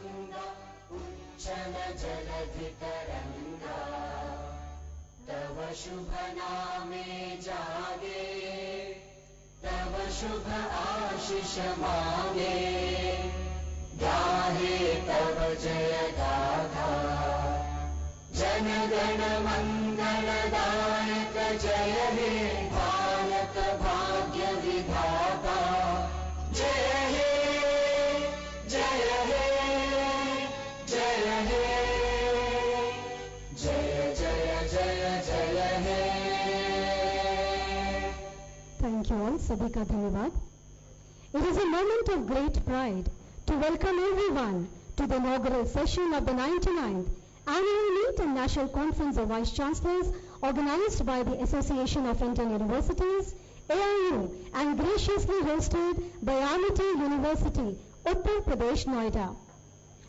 गंगा उच्चल जलधि तरंगा तव शुभ नामे जागे तव शुभ आशीष मांगे गाहे तव जय गाथा जन गण मंगलदायक जय हे भारत भाग्य विधाता जय हे जय हे जय हे जय जय जय जय हे। Thank you all. सभी का धन्यवाद. It is a moment of great pride to welcome everyone to the inaugural session of the 99th Annual Meet and National Conference of Vice Chancellors organized by the Association of Indian Universities, AIU, and graciously hosted by Amity University, Uttar Pradesh, Noida.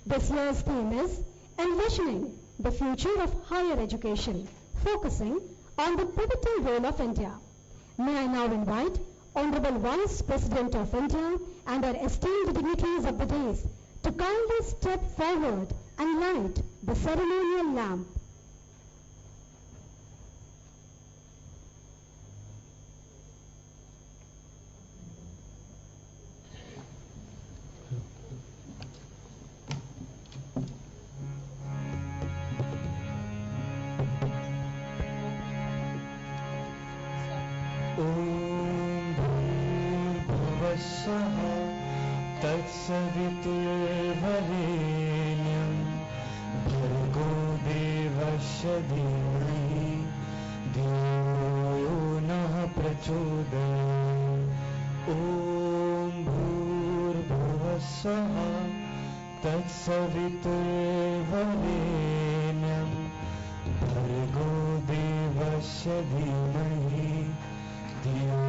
This year's theme is Envisioning the Future of Higher Education, focusing on the pivotal role of India. May I now invite Honorable Vice President of India and our esteemed dignitaries of the days to kindly step forward and light the ceremonial lamp. तत्सवितुर्वरेण्यं भर्गो देवस्य धीमहि धियो यो नः प्रचोदयात्। ॐ भूर्भुवः स्वः तत्सवितुर्वरेण्यं भर्गो देवस्य धीमहि धियो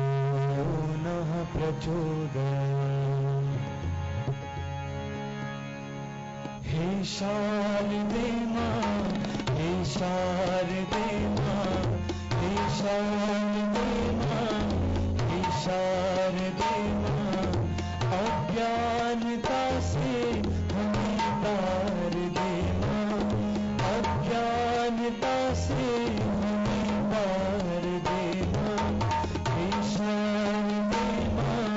यो नः प्रचोदयात्। हे शारदे मां हे शारदे मां हे शारदे मां हे शारदे मां अज्ञानता से हमें तार दे मां अज्ञानता से हमें तार दे मां हे शारदे मां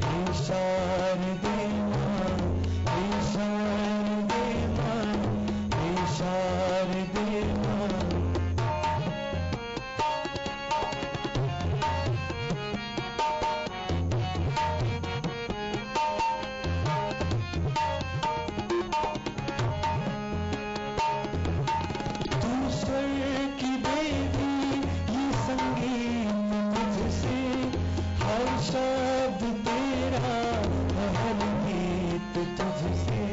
हे शारदे मां हे शारदे मां हे शारदे मां। तू स्वर की देवी ये संगीत तुझसे हर शब्द तेरा हर गीत तुझसे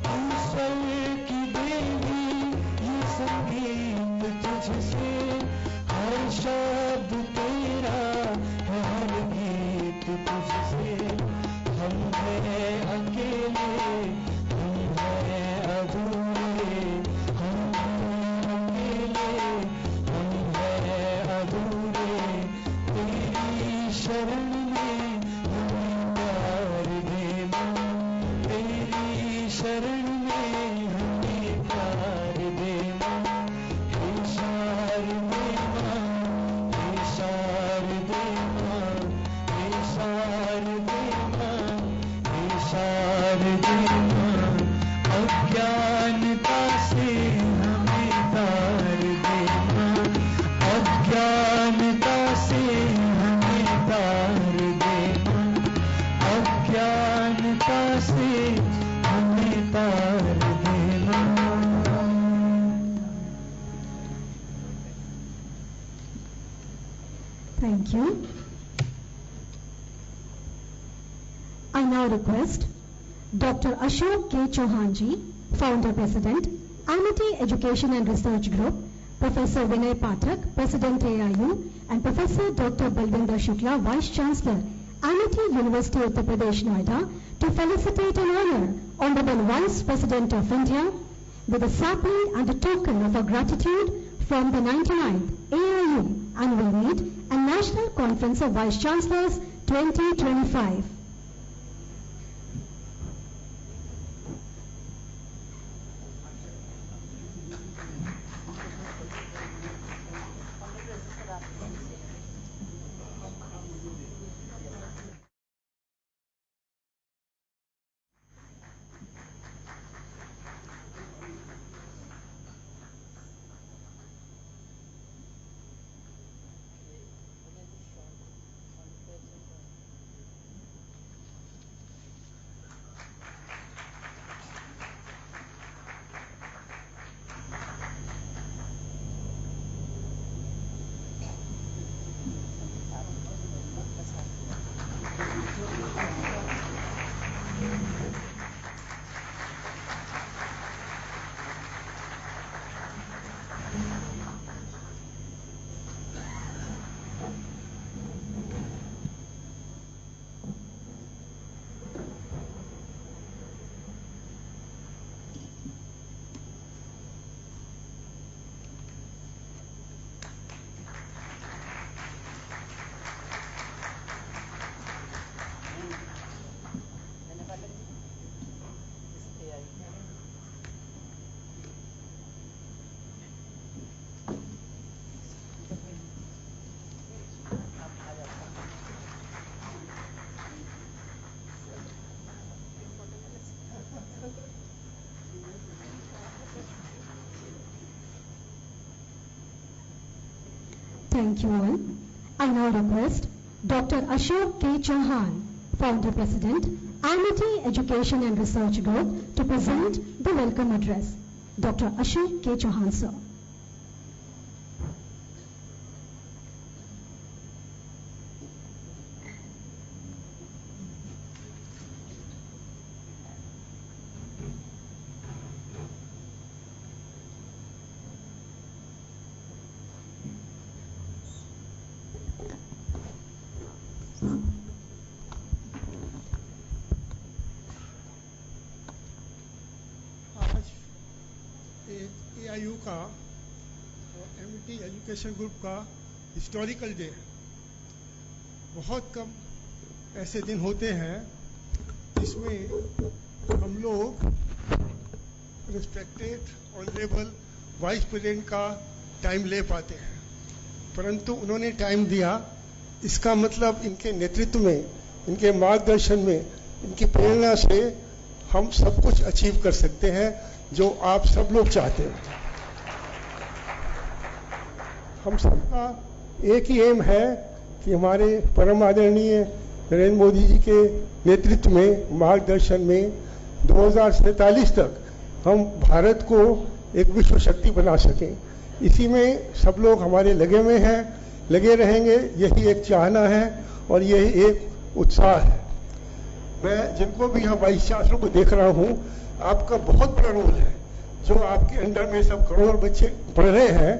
तू स्वर की देवी ये संगीत तुझसे हर शब्द तेरा हर गीत तुझसे हम हैं अकेले हम हैं अधूरे हम हैं अकेले हम हैं अधूरे तेरी शरण में हमें प्यार दे मां तेरी शरण में हमें प्यार दे मां हे शारदे मां हे शारदे मां हे शारदे मां हे शारदे मां अज्ञानता से हमें तार दे मां अज्ञानता से हमें तार दे मां अज्ञानता से हमें तार दे मां। Thank you. I now request Dr. Ashok K. Chauhanji, Founder President, Amity Education and Research Group, Professor Vinay Pathak, President AIU, and Professor Dr. Balvinder Shukla, Vice Chancellor, Amity University, Uttar Pradesh, Noida, to felicitate and honor Honorable Vice President of India with a sapling and a token of our gratitude from the 99th AIU Annual Meet and National Conference of Vice Chancellors 2025. Thank you all. I now request Dr. Ashok K. Chauhan, Founder President, Amity Education and Research Group, to present the welcome address. Dr. Ashok K. Chauhan, sir. AIU का Amity education group का historical day. बहुत कम ऐसे दिन होते हैं जिसमें हम लोग रिस्पेक्टेड ऑनरेबल वाइस प्रेसिडेंट का टाइम ले पाते हैं, परंतु उन्होंने टाइम दिया। इसका मतलब इनके नेतृत्व में, इनके मार्गदर्शन में, इनकी प्रेरणा से हम सब कुछ अचीव कर सकते हैं जो आप सब लोग चाहते हैं। हम सबका एक ही एम है कि हमारे परम आदरणीय नरेंद्र मोदी जी के नेतृत्व में, मार्गदर्शन में 2047 तक हम भारत को एक विश्व शक्ति बना सकें। इसी में सब लोग हमारे लगे हुए हैं, लगे रहेंगे। यही एक चाहना है और यही एक उत्साह है। मैं जिनको भी यहाँ वाइस चांसलर को देख रहा हूँ, आपका बहुत बड़ा रोल है। जो आपके अंडर में सब करोड़ बच्चे पढ़ रहे हैं,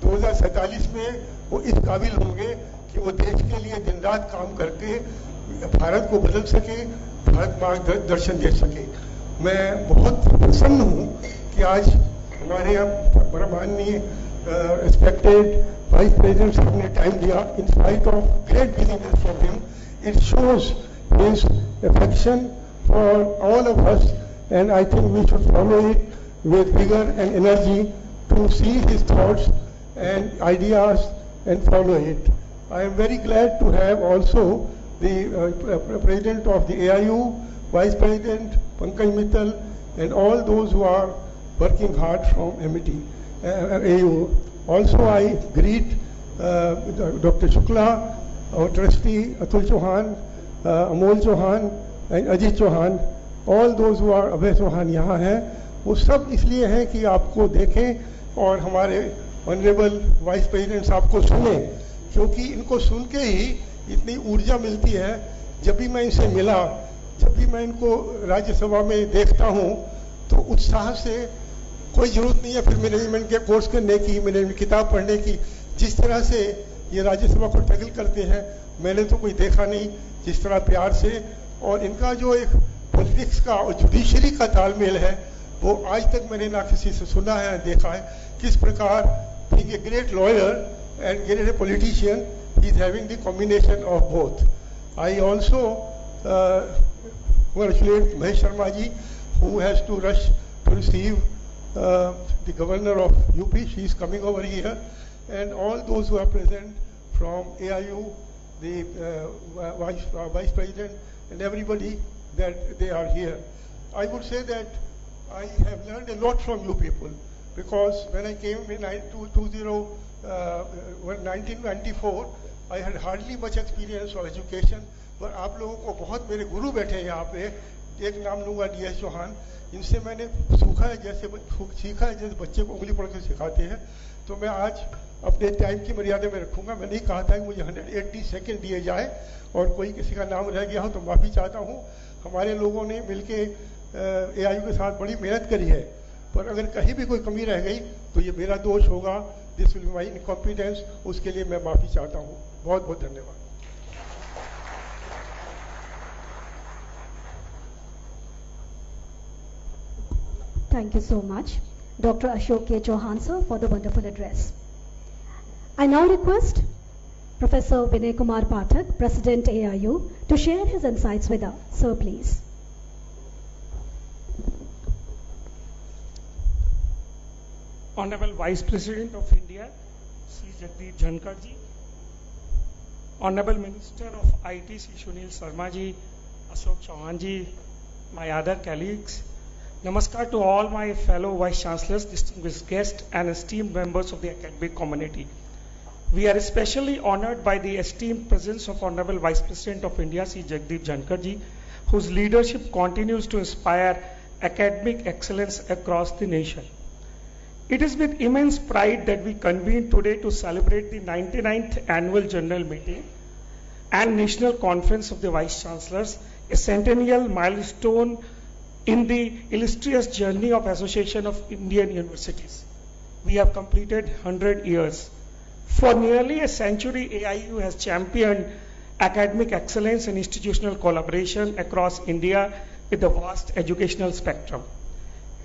2047 में वो इस काबिल होंगे कि वो देश के लिए दिन रात काम करके भारत को बदल सके, भारत मार्गदर्शन दे सके। मैं बहुत प्रसन्न हूँ कि आज हमारे यहाँ परमाननीय रिस्पेक्टेड वाइस प्रेसिडेंट साहब ने टाइम दिया। In spite of great believeness from him, it shows his affection for all of us, and I think we should follow it with vigor and energy to see his thoughts and ideas and follow it. I am very glad to have also the President of the AIU, Vice President Pankaj Mittal, and all those who are working hard from AIU. Also I greet Dr. Shukla, our trustee Atul Chauhan, Amol Chauhan and Ajit Chauhan, all those who are Abhay Chauhan यहाँ हैं। वो सब इसलिए हैं कि आपको देखें और हमारे ऑनरेबल वाइस प्रेसिडेंट साहब को सुने, क्योंकि इनको सुन के ही इतनी ऊर्जा मिलती है। जब भी मैं इनसे मिला, जब भी मैं इनको राज्यसभा में देखता हूँ, तो उत्साह से कोई ज़रूरत नहीं है फिर मैनेजमेंट के कोर्स करने की, मैनेजमेंट किताब पढ़ने की। जिस तरह से ये राज्यसभा को टैकल करते हैं, मैंने तो कोई देखा नहीं जिस तरह प्यार से। और इनका जो एक पॉलिटिक्स का और जुडिशरी का तालमेल है, वो आज तक मैंने ना किसी से सुना है, देखा है। किस प्रकार being a great lawyer and great a politician, he is having the combination of both. I also congratulate Mahesh Sharma ji, who has to rush to receive the governor of UP. She is coming over here, and all those who are present from AIU, the vice president, and everybody that they are here. I would say that I have learned a lot from you people, because when I came in 1994, I had hardly much experience of education, पर आप लोगों को बहुत मेरे गुरु बैठे हैं यहाँ पे। एक नाम लूँगा DS चौहान, इनसे मैंने सीखा है जैसे बच्चे को उंगली पकड़ के सिखाते हैं। तो मैं आज अपने टाइम की मर्यादा में रखूँगा। मैं नहीं कहा था कि मुझे 180 सेकेंड दिए जाए, और कोई किसी का नाम रह गया हो तो माफ़ी चाहता हूँ। हमारे लोगों ने मिलके AIU के साथ बड़ी मेहनत करी है, पर अगर कहीं भी कोई कमी रह गई तो ये मेरा दोष होगा। This will be my incompetence, उसके लिए मैं माफ़ी चाहता हूँ। बहुत बहुत धन्यवाद। Thank you so much, Dr. Ashok K. Chauhan sir, for the wonderful address. I now request Professor Vinay Kumar Pathak, President AIU, to share his insights with us. Sir, please. Honorable Vice President of India, Sri Jagdeep Dhankar ji, Honorable Minister of IT, Sri Sunil Sharma ji, Ashok Chauhan ji, my other colleagues, Namaskar to all my fellow Vice Chancellors, distinguished guests, and esteemed members of the academic community. We are especially honored by the esteemed presence of Honorable Vice President of India, Sri Jagdeep Dhankar ji, whose leadership continues to inspire academic excellence across the nation. It is with immense pride that we convene today to celebrate the 99th Annual General Meeting and National Conference of the Vice Chancellors, a centennial milestone in the illustrious journey of Association of Indian Universities. We have completed 100 years. For nearly a century, AIU has championed academic excellence and institutional collaboration across India with a vast educational spectrum.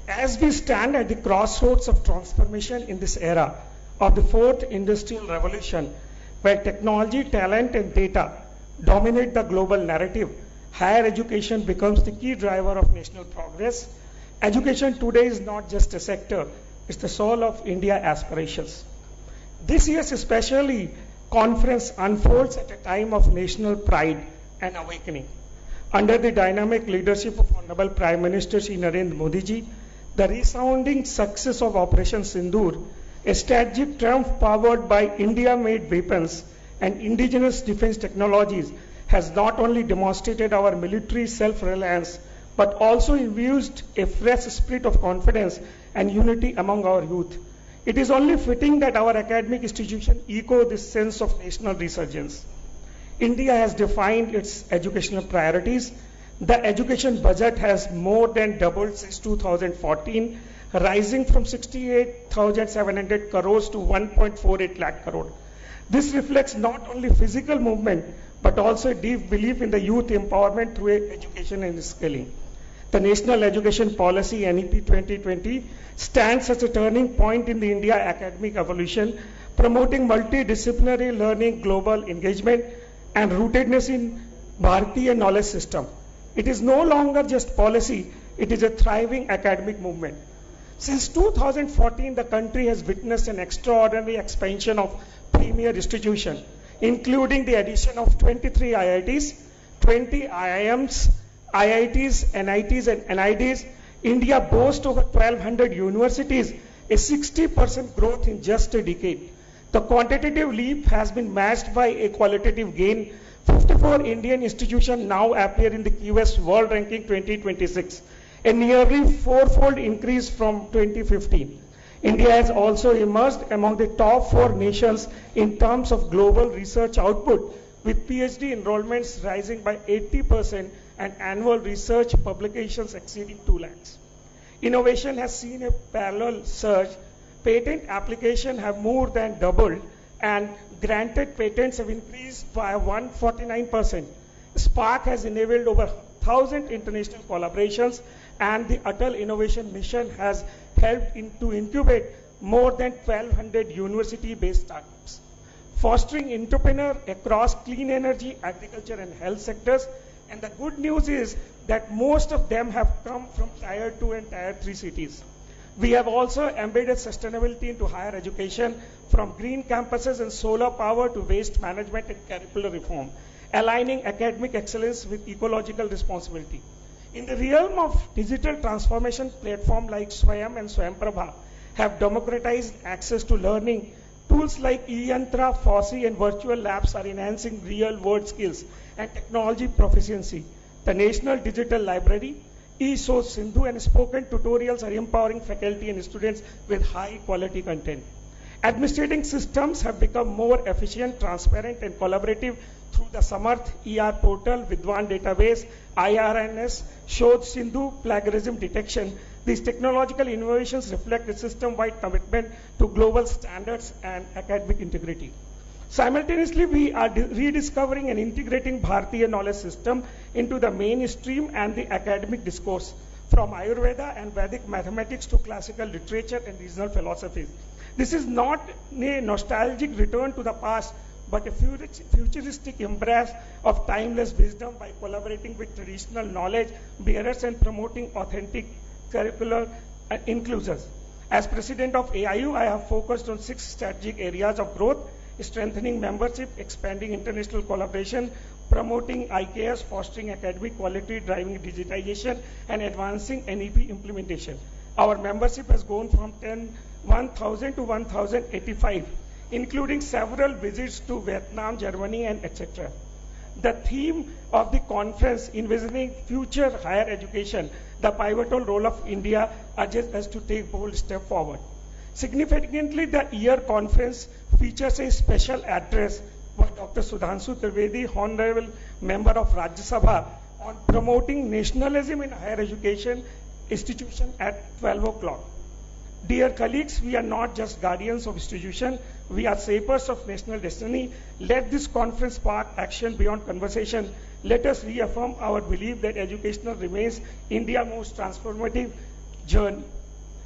As we stand at the crossroads of transformation in this era of the fourth industrial revolution, where technology, talent, and data dominate the global narrative, higher education becomes the key driver of national progress. Education today is not just a sector, it's the soul of India aspirations. This year's especially conference unfolds at a time of national pride and awakening. Under the dynamic leadership of Honorable Prime Minister Shri Narendra Modi ji, the resounding success of Operation Sindoor, a strategic triumph powered by India-made weapons and indigenous defense technologies, has not only demonstrated our military self-reliance, but also infused a fresh spirit of confidence and unity among our youth. It is only fitting that our academic institution echo this sense of national resurgence. India has defined its educational priorities. The education budget has more than doubled since 2014, rising from 68,700 crores to 1.48 lakh crore. This reflects not only physical movement, but also a deep belief in the youth empowerment through education and skilling. The National Education Policy NEP 2020 stands as a turning point in the India academic evolution, promoting multidisciplinary learning, global engagement, and rootedness in Bharatiya knowledge system. It is no longer just policy, it is a thriving academic movement. Since 2014, the country has witnessed an extraordinary expansion of premier institutions, including the addition of 23 IITs, 20 IIMs, IITs, NITs, and NIDs. India boasts over 1,200 universities, a 60% growth in just a decade. The quantitative leap has been matched by a qualitative gain. 54 Indian institutions now appear in the QS World Ranking 2026, a nearly fourfold increase from 2015. India has also emerged among the top 4 nations in terms of global research output, with PhD enrollments rising by 80% and annual research publications exceeding 2 lakhs. Innovation has seen a parallel surge. Patent applications have more than doubled and granted patents have increased by 149%. Spark has enabled over 1,000 international collaborations, and the Atal Innovation Mission has helped to incubate more than 1,200 university-based startups, fostering entrepreneurs across clean energy, agriculture, and health sectors. And the good news is that most of them have come from Tier 2 and Tier 3 cities. We have also embedded sustainability into higher education, from green campuses and solar power to waste management and curricular reform, aligning academic excellence with ecological responsibility. In the realm of digital transformation, platforms like Swayam and Swayamprabha have democratized access to learning. Tools like eYantra, FOSSEE, and virtual labs are enhancing real-world skills and technology proficiency. The National Digital Library, eSource Sindhu, and spoken tutorials are empowering faculty and students with high-quality content. Administrating systems have become more efficient, transparent, and collaborative through the Samarth ER portal, Vidwan database, IRNS, Shodh Sindhu, plagiarism detection. These technological innovations reflect a system-wide commitment to global standards and academic integrity. Simultaneously, we are rediscovering and integrating Bharatiya knowledge system into the mainstream and the academic discourse, from Ayurveda and Vedic mathematics to classical literature and regional philosophies. This is not a nostalgic return to the past, but a futuristic embrace of timeless wisdom by collaborating with traditional knowledge bearers and promoting authentic curricular inclusions. As president of AIU, I have focused on 6 strategic areas of growth: strengthening membership, expanding international collaboration, promoting IKS, fostering academic quality, driving digitization, and advancing NEP implementation. Our membership has gone from 1,000 to 1,085. including several visits to Vietnam, Germany, and etc. The theme of the conference, envisioning future higher education, the pivotal role of India, urges us to take bold step forward. Significantly, the year conference features a special address by Dr. Sudhanshu Trivedi, Honorable Member of Rajya Sabha, on promoting nationalism in higher education institution at 12 o'clock. Dear colleagues, we are not just guardians of institution, we are shapers of national destiny. Let this conference spark action beyond conversation. Let us reaffirm our belief that education remains India's most transformative journey.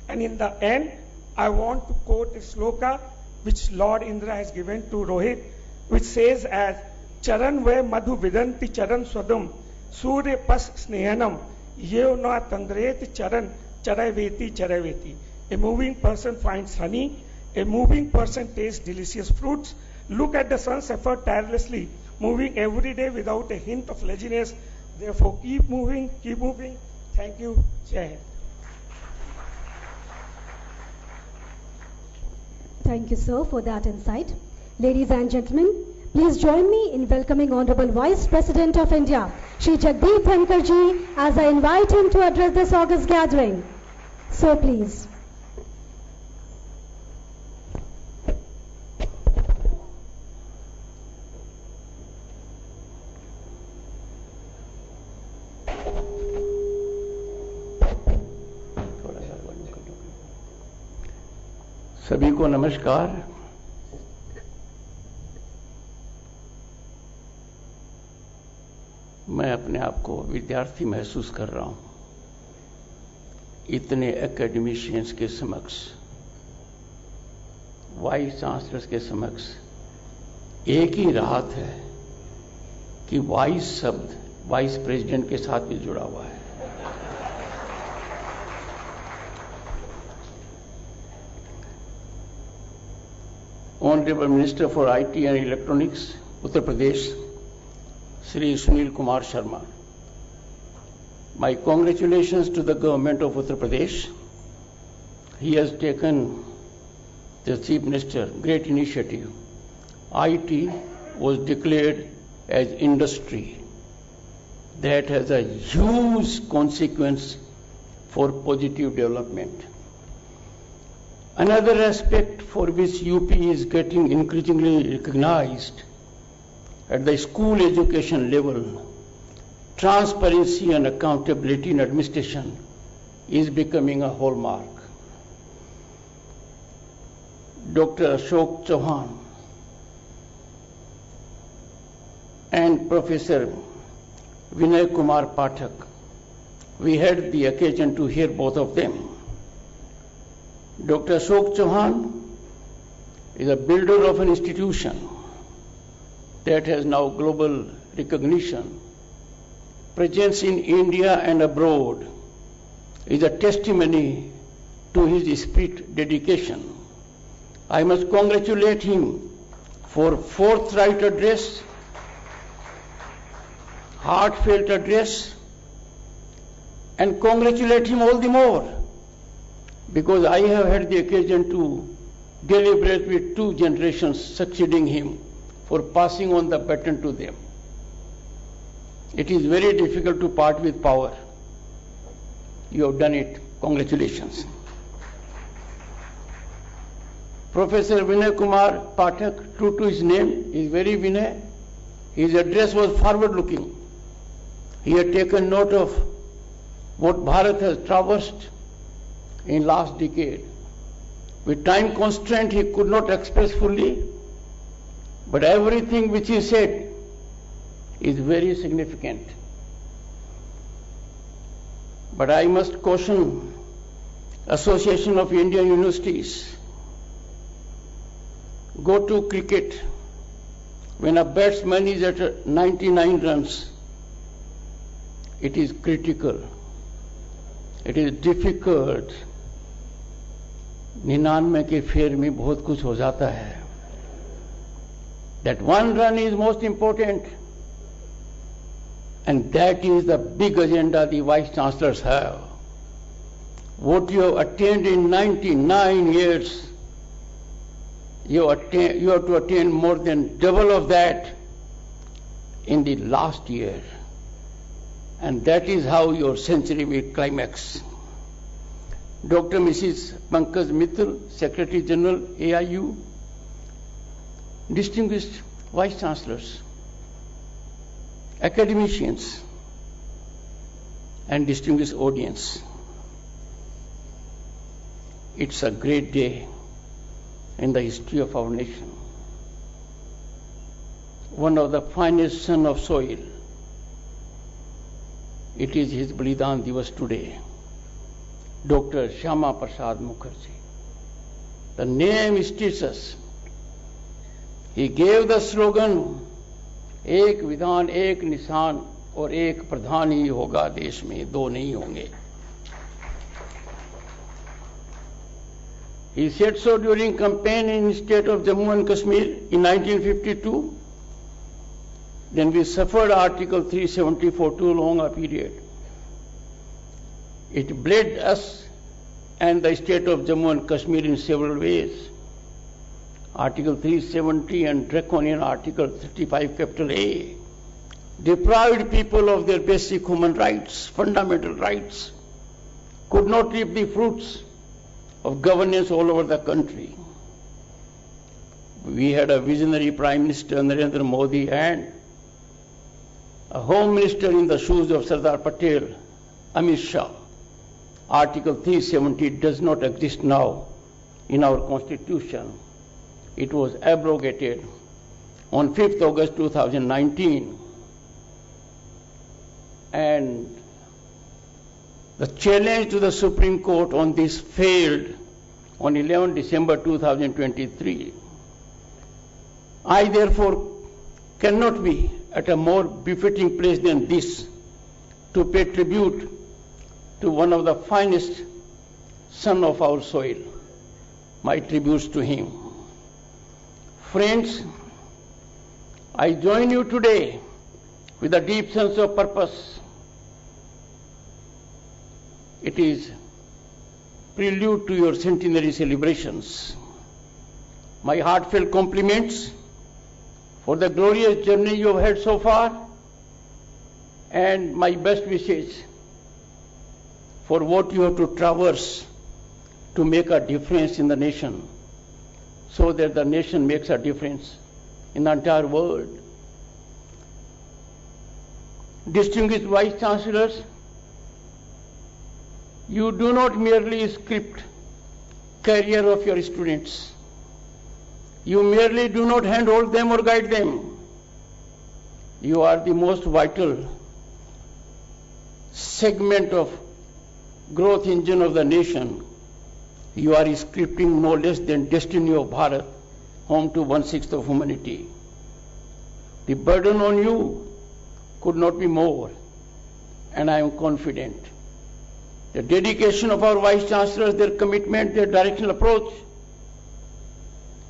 And in the end, I want to quote a sloka which Lord Indra has given to Rohit, which says as Charan ve madhu vidanti charan swadam surya pas snehanam yevna tandret charan charaveti charaveti. A moving person finds honey, a moving person tastes delicious fruits. Look at the sun's effort tirelessly, moving every day without a hint of laziness. Therefore, keep moving, keep moving. Thank you. Jai Hind. Thank you, sir, for that insight. Ladies and gentlemen, please join me in welcoming Honorable Vice President of India, Shri Jagdeep Dhankar ji, as I invite him to address this August gathering. So please. सभी को नमस्कार। मैं अपने आप को विद्यार्थी महसूस कर रहा हूं। इतने एकेडमिशियंस के समक्ष, वाइस चांसलर्स के समक्ष एक ही राहत है कि वाइस शब्द वाइस प्रेसिडेंट के साथ भी जुड़ा हुआ है। Honorable Minister for IT and Electronics, Uttar Pradesh, Shri Sunil Kumar Sharma. My congratulations to the government of Uttar Pradesh. He has taken, the Chief Minister, great initiative. IT was declared as industry. That has a huge consequence for positive development. Another aspect for which UP is getting increasingly recognized at the school education level, transparency and accountability in administration is becoming a hallmark. Dr. Ashok Chauhan and Professor Vinay Kumar Pathak, we had the occasion to hear both of them. Dr. Ashok Chauhan is a builder of an institution that has now global recognition. Presence in India and abroad is a testimony to his spirit dedication. I must congratulate him for forthright address, heartfelt address, and congratulate him all the more because I have had the occasion to deliberate with two generations succeeding him for passing on the baton to them. It is very difficult to part with power. You have done it. Congratulations. Professor Vinay Kumar Pathak, true to his name, is very Vinay. His address was forward-looking. He had taken note of what Bharat has traversed in last decade. With time constraint, he could not express fully, but everything which he said is very significant. But I must caution Association of Indian Universities. Go to cricket. When a batsman is at 99 runs, it is critical. It is difficult. 99 के फेर में बहुत कुछ हो जाता है. That one run is most important, and that is the big agenda the vice chancellors have. What you have attained in 99 years You have to attain more than double of that in the last year. And that is how your century will climax. Dr. Mrs. Pankaj Mittal, Secretary General, AIU, distinguished Vice Chancellors, academicians, and distinguished audience. It's a great day in the history of our nation. One of the finest sons of soil. It is his Balidan Divas today. Dr. Shyama Prasad Mukherjee. The name states us. He gave the slogan, एक विधान एक निशान और एक प्रधान ही होगा देश में, दो नहीं होंगे. He said so during campaign in the state of Jammu and Kashmir in 1952. Then we suffered Article 370 for too long a period. It bled us and the state of Jammu and Kashmir in several ways. Article 370 and draconian Article 35 capital A deprived people of their basic human rights, fundamental rights, could not reap the fruits of governance all over the country. We had a visionary Prime Minister Narendra Modi and a Home Minister in the shoes of Sardar Patel, Amit Shah. Article 370 does not exist now in our Constitution. It was abrogated on 5th August 2019. And the challenge to the Supreme Court on this failed on 11 December 2023. I therefore cannot be at a more befitting place than this to pay tribute to one of the finest sons of our soil. My tributes to him. Friends, I join you today with a deep sense of purpose. It is prelude to your centenary celebrations. My heartfelt compliments for the glorious journey you have had so far, and my best wishes for what you have to traverse to make a difference in the nation, so that the nation makes a difference in the entire world. Distinguished Vice Chancellors, you do not merely script career of your students. You merely do not handhold them or guide them. You are the most vital segment of growth engine of the nation. You are scripting no less than destiny of Bharat, home to 1/6 of humanity. The burden on you could not be more, and I am confident the dedication of our Vice Chancellors, their commitment, their directional approach,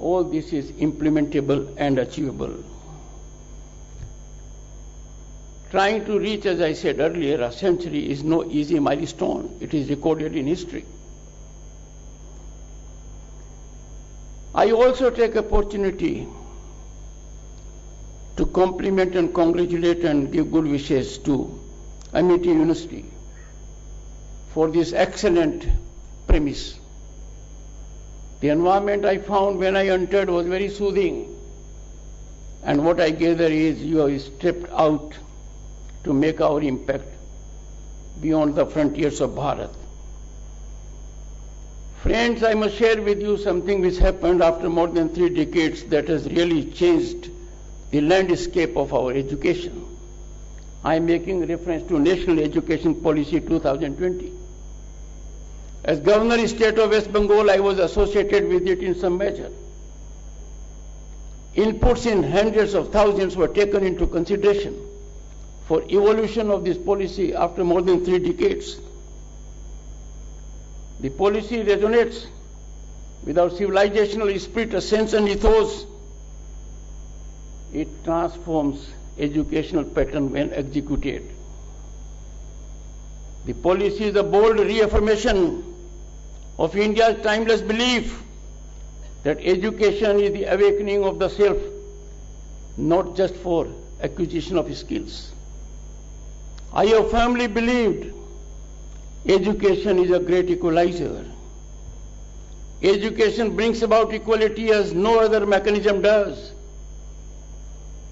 all this is implementable and achievable. Trying to reach, as I said earlier, a century is no easy milestone. It is recorded in history. I also take opportunity to compliment and congratulate and give good wishes to Amity University for this excellent premise. The environment I found when I entered was very soothing, and what I gather is you have stepped out to make our impact beyond the frontiers of Bharat. Friends, I must share with you something which happened after more than 3 decades that has really changed the landscape of our education. I am making reference to National Education Policy 2020. As Governor of State of West Bengal, I was associated with it in some measure. Inputs in hundreds of thousands were taken into consideration for evolution of this policy after more than 3 decades. The policy resonates with our civilizational spirit, a sense and ethos. It transforms educational pattern when executed. The policy is a bold reaffirmation of India's timeless belief that education is the awakening of the self, not just for acquisition of skills. I have firmly believed education is a great equalizer. Education brings about equality as no other mechanism does.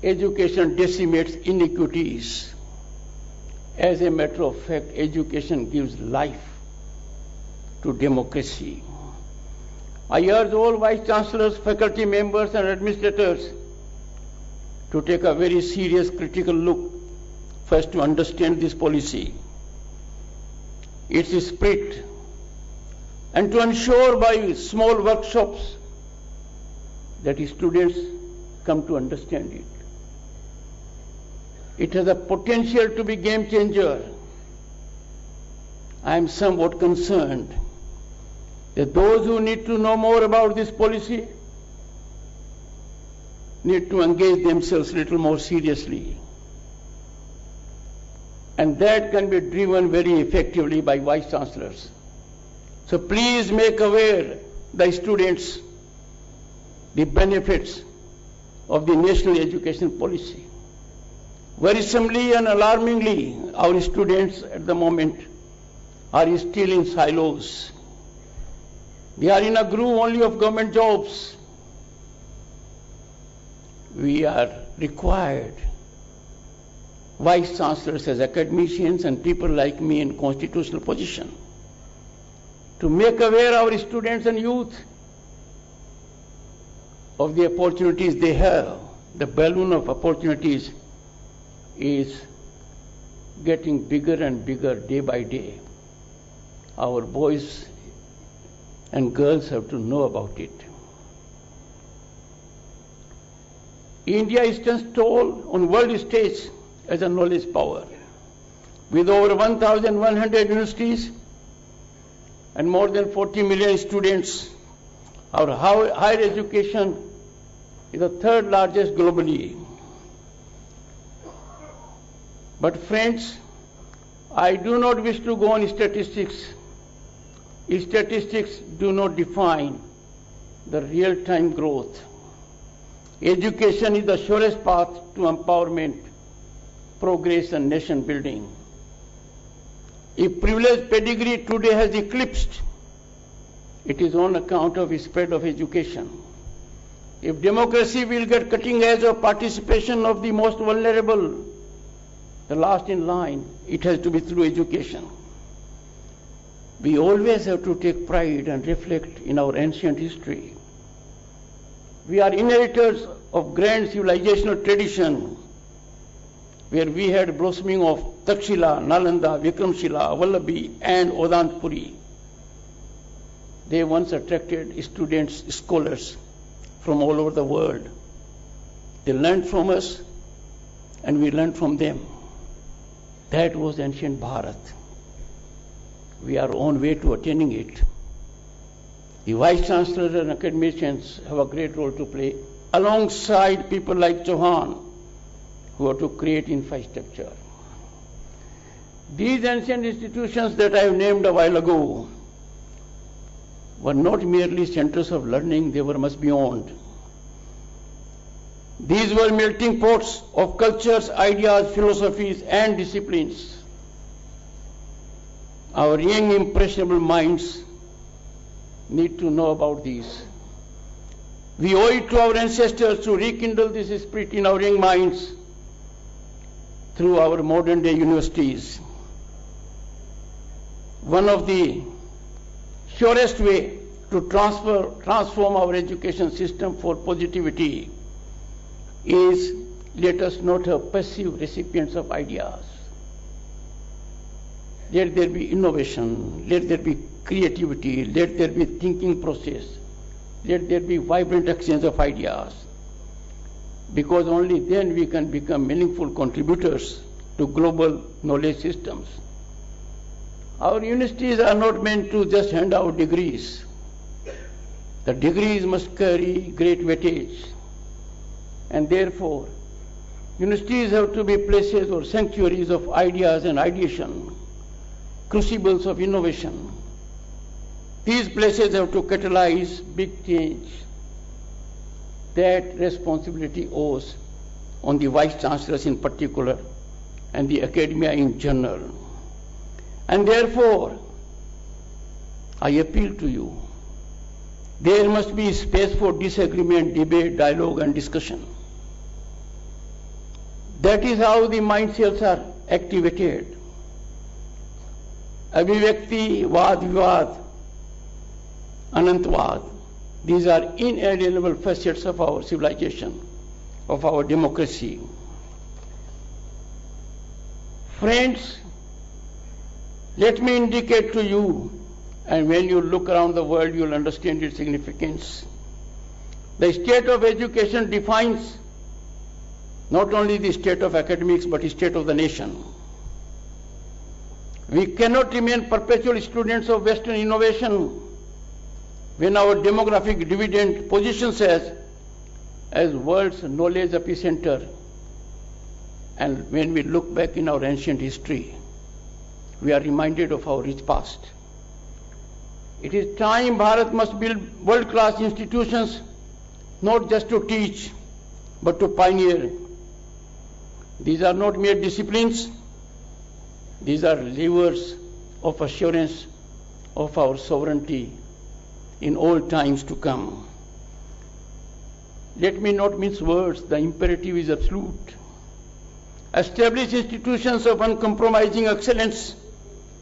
Education decimates inequities. As a matter of fact, education gives life to democracy. I urge all vice chancellors, faculty members and administrators to take a very serious critical look first to understand this policy, its spirit, and to ensure by small workshops that students come to understand it. It has a potential to be game changer. I am somewhat concerned that those who need to know more about this policy need to engage themselves a little more seriously. And that can be driven very effectively by vice chancellors. So please make aware the students the benefits of the national education policy. Worrisomely and alarmingly, our students at the moment are still in silos. They are in a groove only of government jobs. We are required, vice chancellors as academicians and people like me in constitutional position, to make aware our students and youth of the opportunities they have. The balloon of opportunities is getting bigger and bigger day by day. Our boys and girls have to know about it. India stands tall on world stage as a knowledge power. With over 1,100 universities and more than 40 million students, our higher education is the third largest globally. But friends, I do not wish to go on statistics. Statistics do not define the real-time growth. Education is the surest path to empowerment, progress and nation building. If privileged pedigree today has eclipsed, it is on account of the spread of education. If democracy will get cutting edge of participation of the most vulnerable, the last in line, it has to be through education. We always have to take pride and reflect in our ancient history. We are inheritors of grand civilizational tradition, where we had blossoming of Takshila, Nalanda, Vikramshila, Vallabhi and Odantpuri. They once attracted students, scholars from all over the world. They learned from us and we learned from them. That was ancient Bharat. We are on way to attaining it. The vice chancellors and academicians have a great role to play alongside people like Chauhan, who have to create infrastructure. These ancient institutions that I have named a while ago were not merely centers of learning, they were much beyond. These were melting pots of cultures, ideas, philosophies and disciplines. Our young impressionable minds need to know about these. We owe it to our ancestors to rekindle this spirit in our young minds through our modern day universities. One of the surest way to transform our education system for positivity is, let us not have passive recipients of ideas. Let there be innovation, let there be creativity, let there be thinking process, let there be vibrant exchange of ideas, because only then we can become meaningful contributors to global knowledge systems. Our universities are not meant to just hand out degrees. The degrees must carry great weightage, and therefore universities have to be places or sanctuaries of ideas and ideation, crucibles of innovation. These places have to catalyze big change that responsibility owes on the vice chancellors in particular and the academia in general. And therefore, I appeal to you, there must be space for disagreement, debate, dialogue and discussion. That is how the mind cells are activated. Abhivyakti, Vaad, Vivad, Anantvad, these are inalienable facets of our civilization, of our democracy. Friends, let me indicate to you, and when you look around the world, you will understand its significance. The state of education defines not only the state of academics, but the state of the nation. We cannot remain perpetual students of Western innovation when our demographic dividend positions us as world's knowledge epicenter. And when we look back in our ancient history, we are reminded of our rich past. It is time Bharat must build world-class institutions, not just to teach, but to pioneer. These are not mere disciplines. These are levers of assurance of our sovereignty in all times to come. Let me not mince words. The imperative is absolute. Establish institutions of uncompromising excellence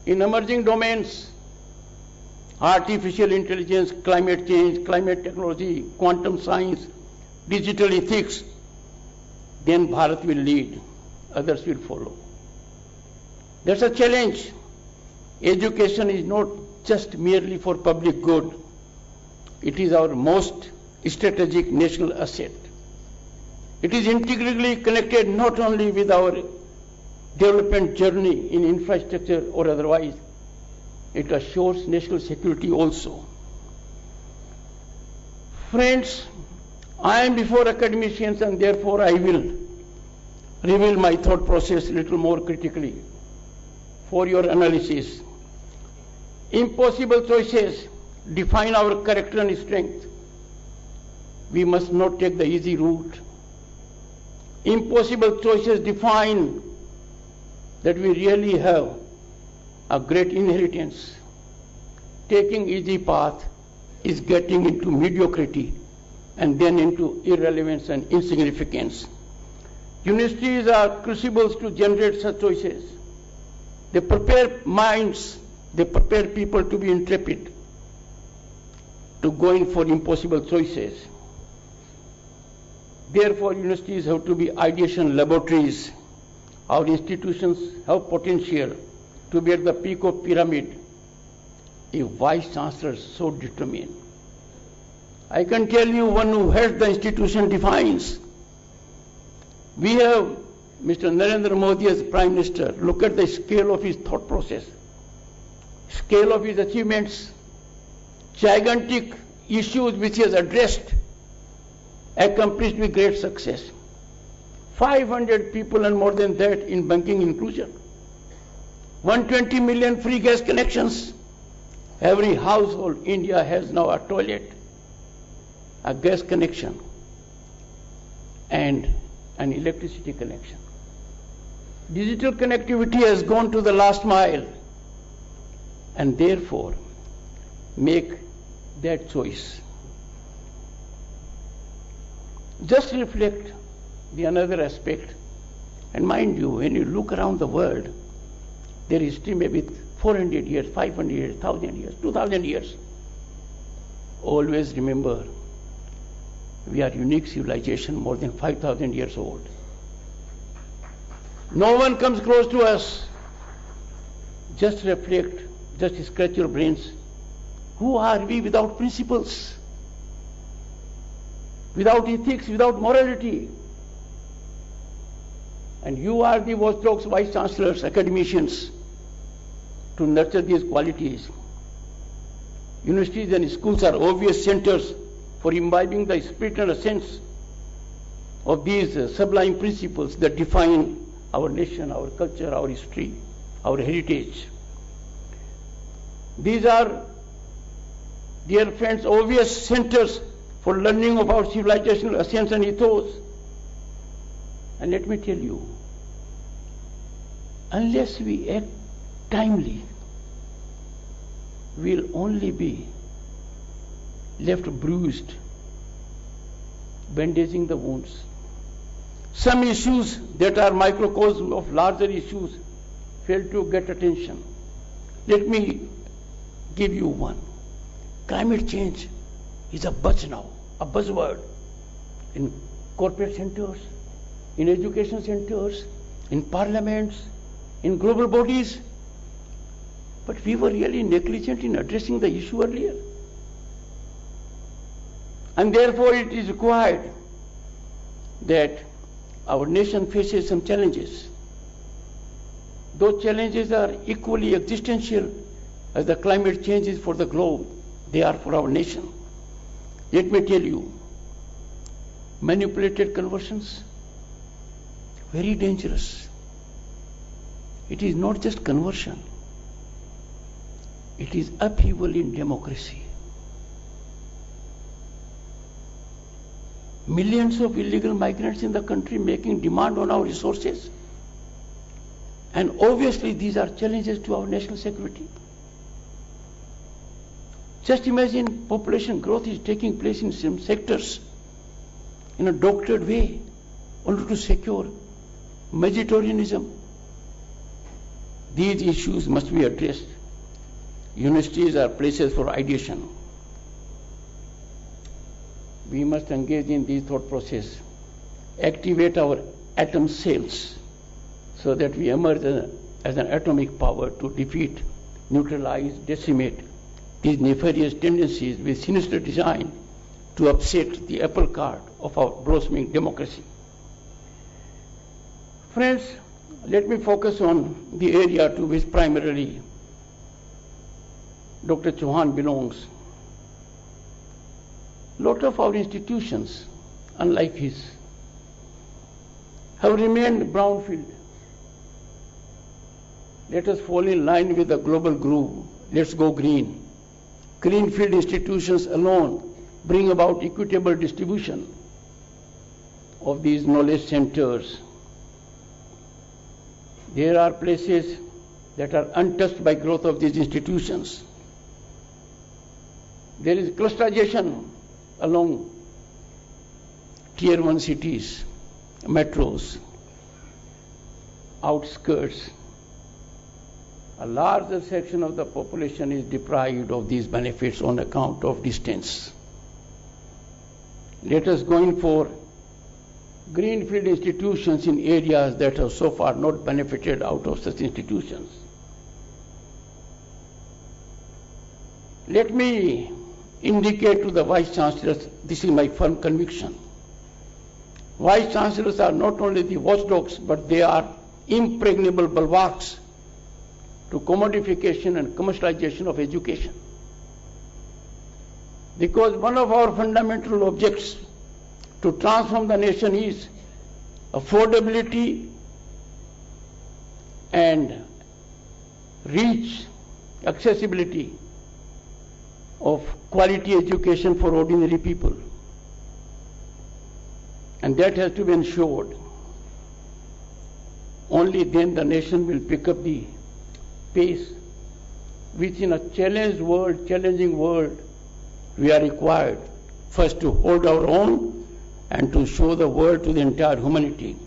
in emerging domains: artificial intelligence, climate change, climate technology, quantum science, digital ethics. Then Bharat will lead, others will follow. That's a challenge. Education is not just merely for public good. It is our most strategic national asset. It is integrally connected not only with our development journey in infrastructure or otherwise, it assures national security also. Friends, I am before academicians and therefore I will reveal my thought process a little more critically for your analysis. Impossible choices define our character and strength. We must not take the easy route. Impossible choices define that we really have a great inheritance. Taking easy path is getting into mediocrity and then into irrelevance and insignificance. Universities are crucibles to generate such choices. They prepare minds, they prepare people to be intrepid, to go in for impossible choices. Therefore, universities have to be ideation laboratories. Our institutions have potential to be at the peak of pyramid if vice chancellors so determine. I can tell you, one who heads the institution defines. We have Mr. Narendra Modi as Prime Minister. Look at the scale of his thought process, scale of his achievements, gigantic issues which he has addressed, accomplished with great success. 500 people and more than that in banking inclusion. 120 million free gas connections. Every household in India has now a toilet, a gas connection, and an electricity connection. Digital connectivity has gone to the last mile, and therefore make that choice. Just reflect the another aspect, and mind you, when you look around the world, there is still maybe 400 years, 500 years, 1,000 years, 2,000 years. Always remember, we are unique civilization, more than 5,000 years old. No one comes close to us. Just reflect, just scratch your brains. Who are we without principles? Without ethics, without morality? And you are the watchdogs, vice chancellors, academicians, to nurture these qualities. Universities and schools are obvious centers for imbibing the spirit and essence of these sublime principles that define our nation, our culture, our history, our heritage. These are, dear friends, obvious centers for learning of our civilizational essence and ethos. And let me tell you, unless we act timely, we'll only be left bruised, bandaging the wounds. Some issues that are microcosm of larger issues fail to get attention. Let me give you one. Climate change is a buzz now, a buzzword in corporate centers, in education centers, in parliaments, in global bodies. But we were really negligent in addressing the issue earlier. And therefore it is required that our nation faces some challenges. Those challenges are equally existential as the climate changes for the globe. They are for our nation. Let me tell you, manipulated conversions, very dangerous. It is not just conversion. It is upheaval in democracy. Millions of illegal migrants in the country making demand on our resources. And obviously these are challenges to our national security. Just imagine population growth is taking place in some sectors in a doctored way, only to secure vegetarianism. These issues must be addressed. Universities are places for ideation. We must engage in this thought process, activate our atom cells so that we emerge as an atomic power to defeat, neutralize, decimate these nefarious tendencies with sinister design to upset the apple cart of our blossoming democracy. Friends, let me focus on the area to which primarily Dr. Chauhan belongs. A lot of our institutions, unlike his, have remained brownfield. Let us fall in line with the global groove. Let's go green. Greenfield institutions alone bring about equitable distribution of these knowledge centers. There are places that are untouched by growth of these institutions. There is clusterization along tier 1 cities, metros, outskirts. A larger section of the population is deprived of these benefits on account of distance. Let us go in for greenfield institutions in areas that have so far not benefited out of such institutions. Let me indicate to the Vice Chancellors, this is my firm conviction. Vice Chancellors are not only the watchdogs, but they are impregnable bulwarks to commodification and commercialization of education. Because one of our fundamental objects to transform the nation is affordability and reach, accessibility of quality education for ordinary people. And that has to be ensured. Only then the nation will pick up the pace which in a challenging world, we are required first to hold our own and to show the world to the entire humanity.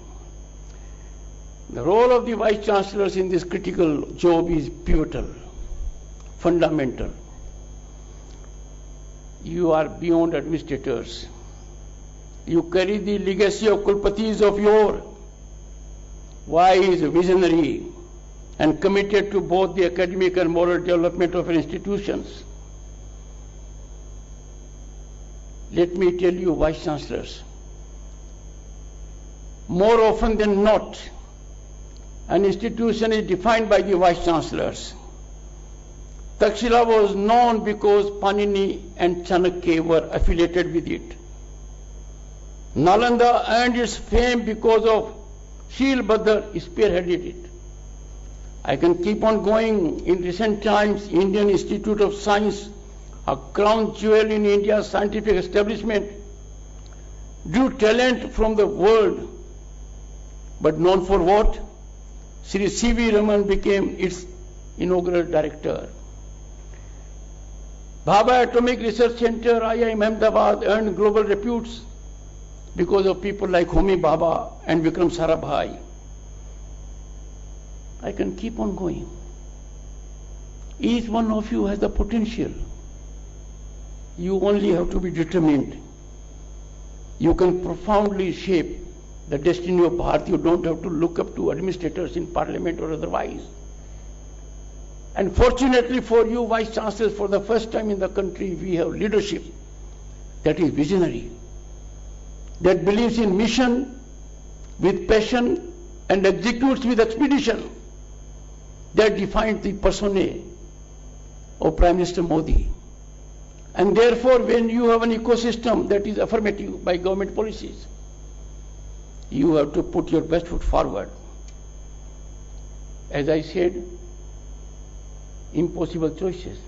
The role of the Vice Chancellors in this critical job is pivotal, fundamental. You are beyond administrators. You carry the legacy of Kulpatis of yore, wise, visionary, and committed to both the academic and moral development of our institutions. Let me tell you, Vice Chancellors, more often than not, an institution is defined by the Vice Chancellors. Takshila was known because Panini and Chanakya were affiliated with it. Nalanda earned its fame because of Sheel Bhadra spearheaded it. I can keep on going. In recent times, Indian Institute of Science a crown jewel in India's scientific establishment, drew talent from the world, but known for what? Sri C.V. Raman became its inaugural director. Bhabha Atomic Research Center, IIM Ahmedabad, earned global reputes because of people like Homi Bhabha and Vikram Sarabhai. I can keep on going. Each one of you has the potential. You only have to be determined. You can profoundly shape the destiny of Bharat. You don't have to look up to administrators in parliament or otherwise. And fortunately for you, Vice Chancellors, for the first time in the country, we have leadership that is visionary, that believes in mission with passion and executes with expedition, that defines the persona of Prime Minister Modi. And therefore, when you have an ecosystem that is affirmative by government policies, you have to put your best foot forward. As I said, impossible choices.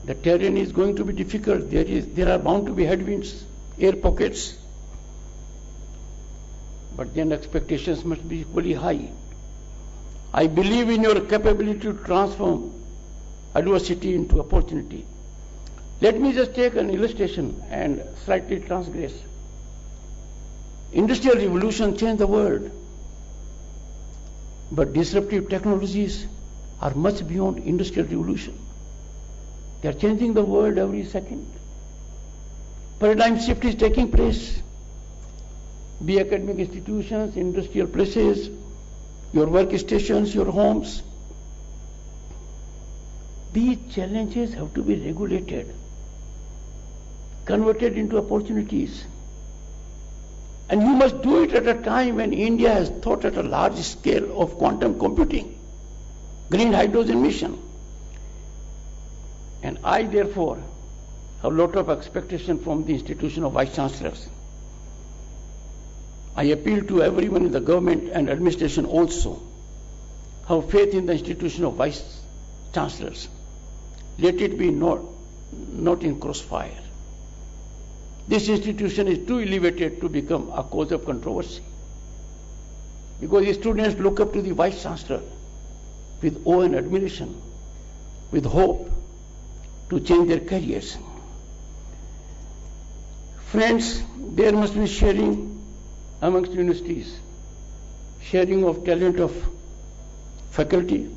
The terrain is going to be difficult. There are bound to be headwinds, air pockets. But then expectations must be equally high. I believe in your capability to transform adversity into opportunity. Let me just take an illustration and slightly transgress. Industrial revolution changed the world, but disruptive technologies are much beyond industrial revolution. They are changing the world every second. Paradigm shift is taking place. Be academic institutions, industrial places, your workstations, your homes. These challenges have to be regulated, converted into opportunities. And you must do it at a time when India has thought at a large scale of quantum computing, green hydrogen mission. And I, therefore, have a lot of expectation from the institution of Vice Chancellors. I appeal to everyone in the government and administration also, have faith in the institution of Vice Chancellors. Let it be not in crossfire. This institution is too elevated to become a cause of controversy, because the students look up to the Vice Chancellor with awe and admiration, with hope to change their careers. Friends, there must be sharing amongst universities, sharing of talent of faculty,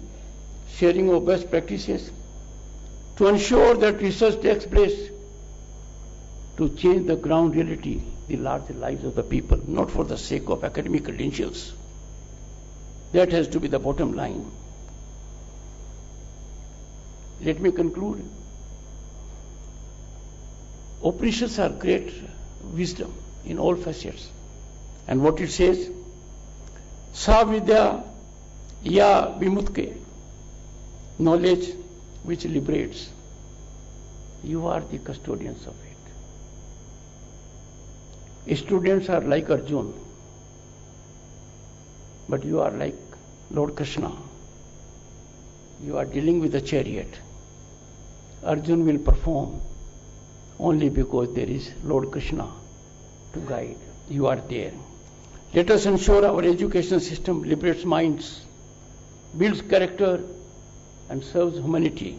sharing of best practices, to ensure that research takes place to change the ground reality, the larger lives of the people, not for the sake of academic credentials. That has to be the bottom line. Let me conclude. Operations are great wisdom in all facets. And what it says, Sa Vidya Ya Vimutke, knowledge which liberates. You are the custodians of it. Students are like Arjun, but you are like Lord Krishna. You are dealing with a chariot. Arjun will perform only because there is Lord Krishna to guide. You are there. Let us ensure our education system liberates minds, builds character, and serves humanity.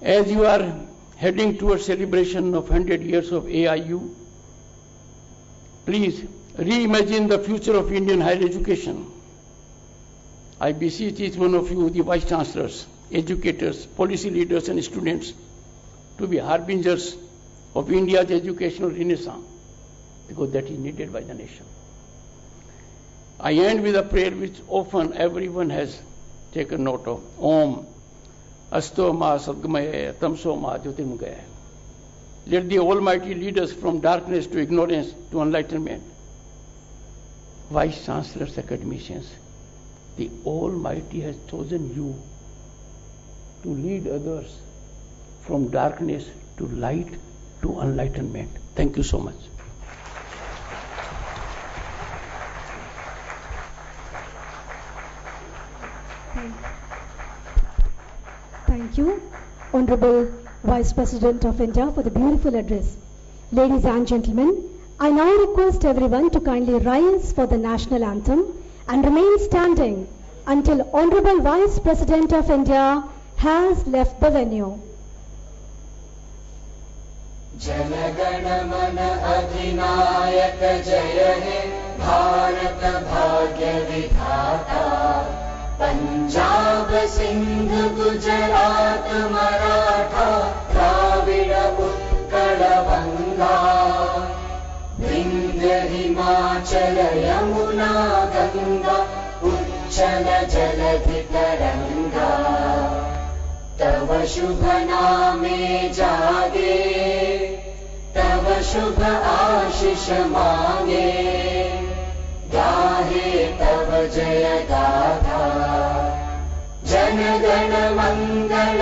As you are heading towards celebration of 100 years of AIU, please reimagine the future of Indian higher education. I beseech each one of you, the Vice Chancellors, educators, policy leaders, and students, to be harbingers of India's educational renaissance, because that is needed by the nation. I end with a prayer which often everyone has taken note of. Om Asto Ma Sadgamaya Tamso Ma Jyotirmukaya. Let the Almighty lead us from darkness to ignorance to enlightenment. Vice Chancellors, academicians, the Almighty has chosen you to lead others from darkness to light to enlightenment. Thank you so much. Thank you. Honorable Vice President of India, for the beautiful address. Ladies and gentlemen, I now request everyone to kindly rise for the national anthem and remain standing until Honorable Vice President of India has left the venue. जनगण मन अधिनायक जय हे भारत भाग्य विधाता पंजाब सिंध गुजरात मराठा द्राविड़ उत्कल बंगा विंध्य हिमाचल यमुना गंगा उच्चल जलधि तरंगा तव शुभ नामे जागे तव शुभ आशीष मांगे गाहे तव जय गाथा जन गण मंगल